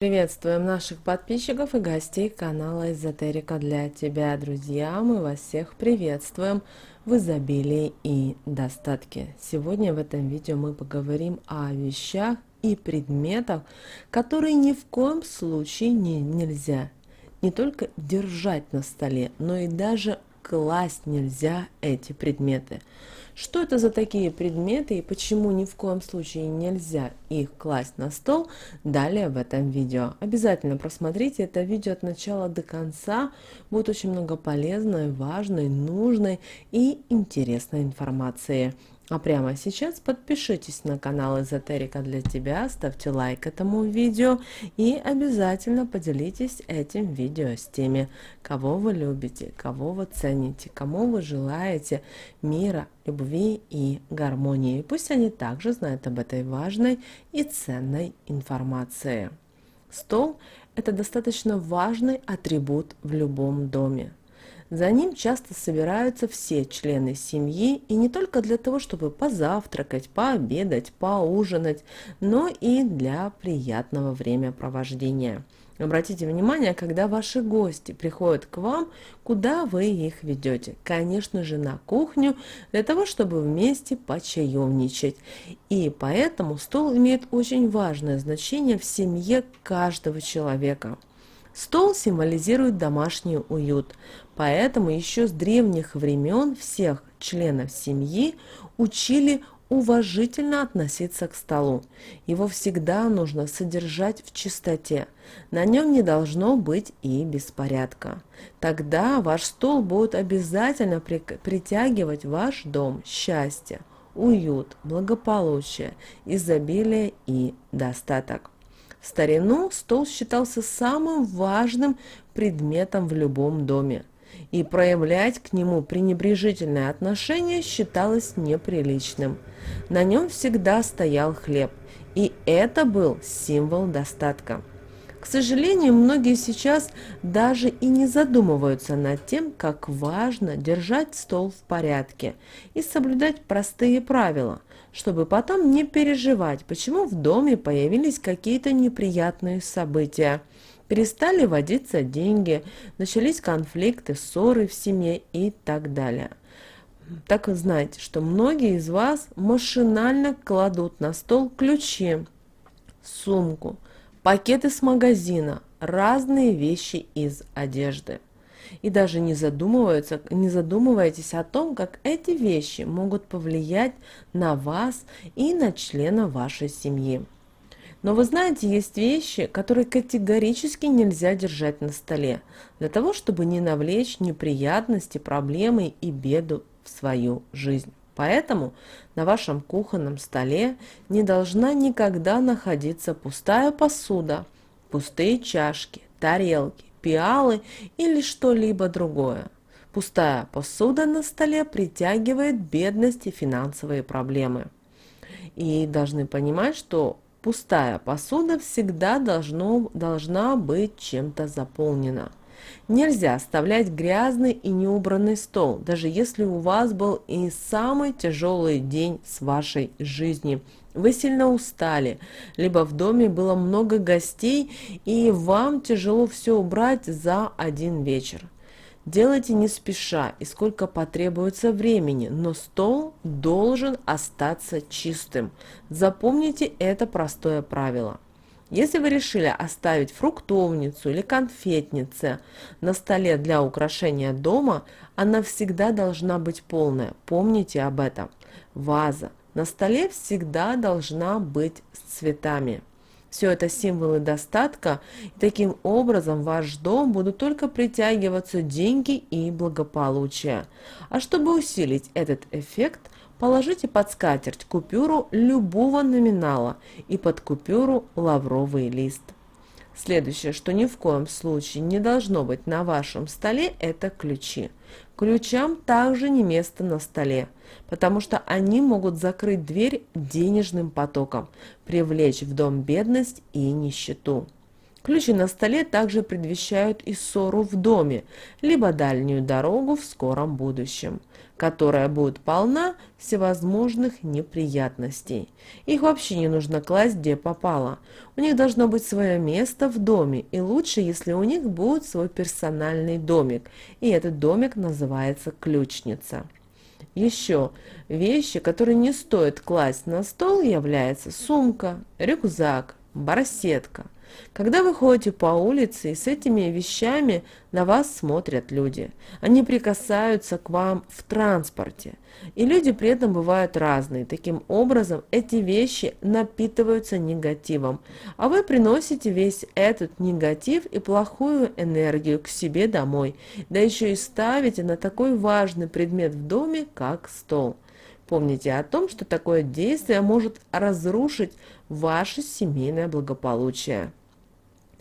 Приветствуем наших подписчиков и гостей канала Эзотерика для тебя, друзья! Мы вас всех приветствуем в изобилии и достатке. Сегодня в этом видео мы поговорим о вещах и предметах, которые ни в коем случае нельзя не только держать на столе, но и даже класть нельзя эти предметы. Что это за такие предметы и почему ни в коем случае нельзя их класть на стол, далее в этом видео. Обязательно просмотрите это видео от начала до конца, будет очень много полезной, важной, нужной и интересной информации. А прямо сейчас подпишитесь на канал Эзотерика для тебя, ставьте лайк этому видео и обязательно поделитесь этим видео с теми, кого вы любите, кого вы цените, кому вы желаете мира, любви и гармонии. Пусть они также знают об этой важной и ценной информации. Стол – это достаточно важный атрибут в любом доме. За ним часто собираются все члены семьи, и не только для того, чтобы позавтракать, пообедать, поужинать, но и для приятного времяпровождения. Обратите внимание, когда ваши гости приходят к вам, куда вы их ведете? Конечно же, на кухню, для того, чтобы вместе почаевничать. И поэтому стол имеет очень важное значение в семье каждого человека. Стол символизирует домашний уют, поэтому еще с древних времен всех членов семьи учили уважительно относиться к столу. Его всегда нужно содержать в чистоте, на нем не должно быть и беспорядка. Тогда ваш стол будет обязательно притягивать в ваш дом счастье, уют, благополучие, изобилие и достаток. В старину стол считался самым важным предметом в любом доме, и проявлять к нему пренебрежительное отношение считалось неприличным. На нем всегда стоял хлеб, и это был символ достатка. К сожалению, многие сейчас даже и не задумываются над тем, как важно держать стол в порядке и соблюдать простые правила, чтобы потом не переживать, почему в доме появились какие-то неприятные события, перестали водиться деньги, начались конфликты, ссоры в семье и так далее. Так вы знаете, что многие из вас машинально кладут на стол ключи, сумку, пакеты с магазина, разные вещи из одежды. И даже не задумываетесь о том, как эти вещи могут повлиять на вас и на члена вашей семьи. Но вы знаете, есть вещи, которые категорически нельзя держать на столе, для того, чтобы не навлечь неприятности, проблемы и беду в свою жизнь. Поэтому на вашем кухонном столе не должна никогда находиться пустая посуда, пустые чашки, тарелки, пиалы или что-либо другое. Пустая посуда на столе притягивает бедность и финансовые проблемы. И должны понимать, что пустая посуда всегда должна быть чем-то заполнена. Нельзя оставлять грязный и неубранный стол, даже если у вас был и самый тяжелый день с вашей жизни. Вы сильно устали, либо в доме было много гостей, и вам тяжело все убрать за один вечер. Делайте не спеша и сколько потребуется времени, но стол должен остаться чистым. Запомните это простое правило. Если вы решили оставить фруктовницу или конфетницу на столе для украшения дома, она всегда должна быть полная. Помните об этом. Ваза на столе всегда должна быть с цветами. Все это символы достатка, и таким образом в ваш дом будут только притягиваться деньги и благополучие. А чтобы усилить этот эффект, положите под скатерть купюру любого номинала и под купюру лавровый лист. Следующее, что ни в коем случае не должно быть на вашем столе, это ключи. Ключам также не место на столе, потому что они могут закрыть дверь денежным потоком, привлечь в дом бедность и нищету. Ключи на столе также предвещают и ссору в доме, либо дальнюю дорогу в скором будущем, которая будет полна всевозможных неприятностей. Их вообще не нужно класть где попало. У них должно быть свое место в доме, и лучше, если у них будет свой персональный домик, и этот домик называется ключница. Еще вещи, которые не стоит класть на стол, являются сумка, рюкзак, барсетка. Когда вы ходите по улице, и с этими вещами на вас смотрят люди. Они прикасаются к вам в транспорте. И люди при этом бывают разные. Таким образом, эти вещи напитываются негативом. А вы приносите весь этот негатив и плохую энергию к себе домой. Да еще и ставите на такой важный предмет в доме, как стол. Помните о том, что такое действие может разрушить ваше семейное благополучие.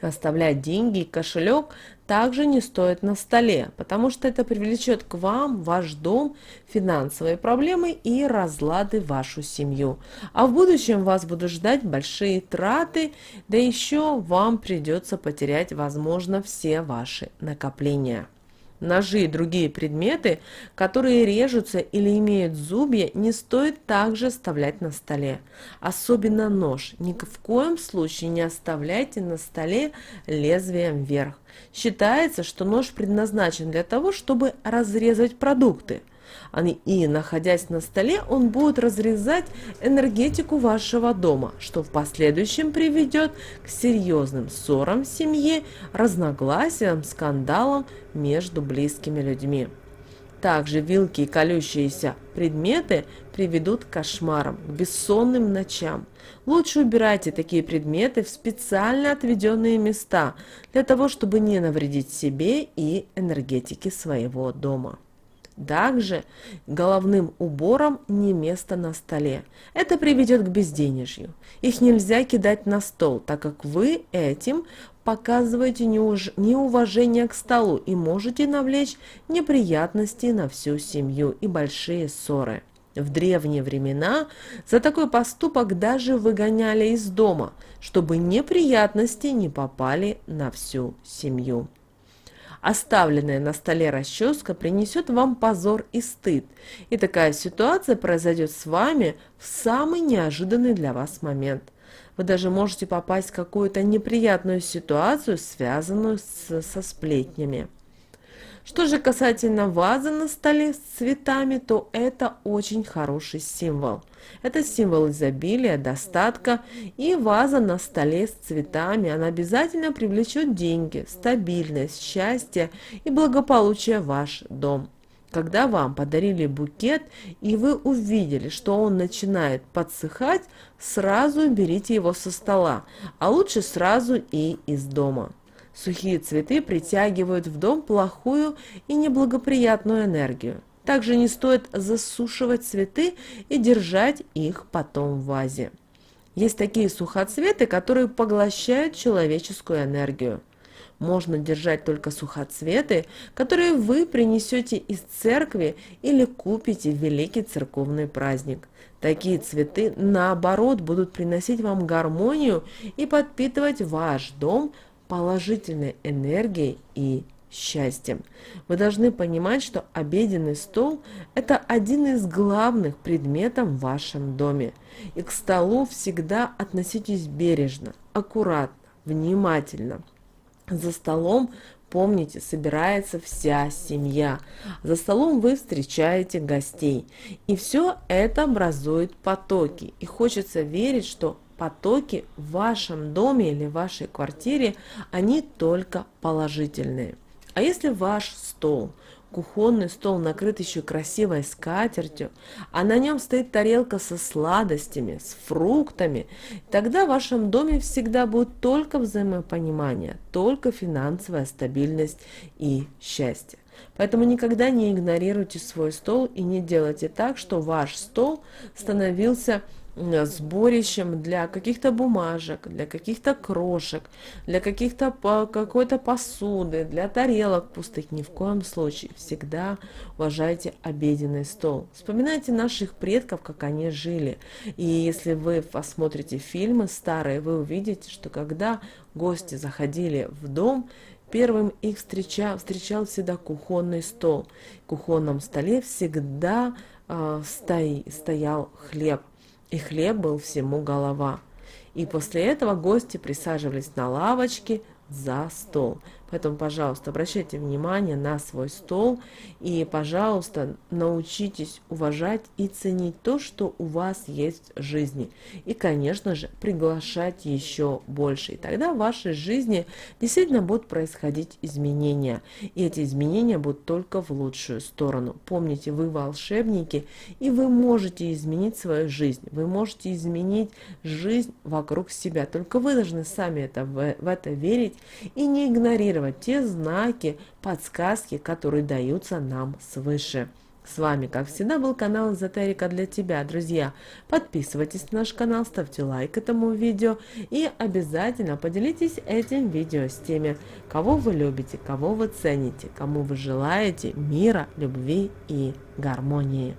Оставлять деньги и кошелек также не стоит на столе, потому что это привлечет к вам, ваш дом, финансовые проблемы и разлады в вашу семью. А в будущем вас будут ждать большие траты, да еще вам придется потерять, возможно, все ваши накопления. Ножи и другие предметы, которые режутся или имеют зубья, не стоит также оставлять на столе. Особенно нож. Ни в коем случае не оставляйте на столе лезвием вверх. Считается, что нож предназначен для того, чтобы разрезать продукты. И, находясь на столе, он будет разрезать энергетику вашего дома, что в последующем приведет к серьезным ссорам в семье, разногласиям, скандалам между близкими людьми. Также вилки и колющиеся предметы приведут к кошмарам, к бессонным ночам. Лучше убирайте такие предметы в специально отведенные места, для того, чтобы не навредить себе и энергетике своего дома. Также головным убором не место на столе. Это приведет к безденежью. Их нельзя кидать на стол, так как вы этим показываете неуважение к столу и можете навлечь неприятности на всю семью и большие ссоры. В древние времена за такой поступок даже выгоняли из дома, чтобы неприятности не попали на всю семью. Оставленная на столе расческа принесет вам позор и стыд, и такая ситуация произойдет с вами в самый неожиданный для вас момент. Вы даже можете попасть в какую-то неприятную ситуацию, связанную со сплетнями. Что же касательно вазы на столе с цветами, то это очень хороший символ. Это символ изобилия, достатка, и ваза на столе с цветами, она обязательно привлечет деньги, стабильность, счастье и благополучие в ваш дом. Когда вам подарили букет, и вы увидели, что он начинает подсыхать, сразу уберите его со стола, а лучше сразу и из дома. Сухие цветы притягивают в дом плохую и неблагоприятную энергию. Также не стоит засушивать цветы и держать их потом в вазе. Есть такие сухоцветы, которые поглощают человеческую энергию. Можно держать только сухоцветы, которые вы принесете из церкви или купите в великий церковный праздник. Такие цветы, наоборот, будут приносить вам гармонию и подпитывать ваш дом положительной энергией и счастьем. Вы должны понимать, что обеденный стол – это один из главных предметов в вашем доме. И к столу всегда относитесь бережно, аккуратно, внимательно. За столом, помните, собирается вся семья. За столом вы встречаете гостей. И все это образует потоки. И хочется верить, что потоки в вашем доме или в вашей квартире, они только положительные. А если ваш стол, кухонный стол, накрыт еще красивой скатертью, а на нем стоит тарелка со сладостями, с фруктами, тогда в вашем доме всегда будет только взаимопонимание, только финансовая стабильность и счастье. Поэтому никогда не игнорируйте свой стол и не делайте так, что ваш стол становился сборищем для каких-то бумажек, для каких-то крошек, для каких-то какой-то посуды, для тарелок пустых. Ни в коем случае. Всегда уважайте обеденный стол. Вспоминайте наших предков, как они жили. И если вы посмотрите фильмы старые, вы увидите, что когда гости заходили в дом, первым их встречал всегда кухонный стол. В кухонном столе всегда стоял хлеб. И хлеб был всему голова. И после этого гости присаживались на лавочке за стол. Поэтому, пожалуйста, обращайте внимание на свой стол и, пожалуйста, научитесь уважать и ценить то, что у вас есть в жизни. И, конечно же, приглашать еще больше. И тогда в вашей жизни действительно будут происходить изменения. И эти изменения будут только в лучшую сторону. Помните, вы волшебники, и вы можете изменить свою жизнь. Вы можете изменить жизнь вокруг себя. Только вы должны сами в это верить и не игнорировать те знаки, подсказки, которые даются нам свыше. С вами, как всегда, был канал Эзотерика для тебя. Друзья, подписывайтесь на наш канал, ставьте лайк этому видео и обязательно поделитесь этим видео с теми, кого вы любите, кого вы цените, кому вы желаете мира, любви и гармонии.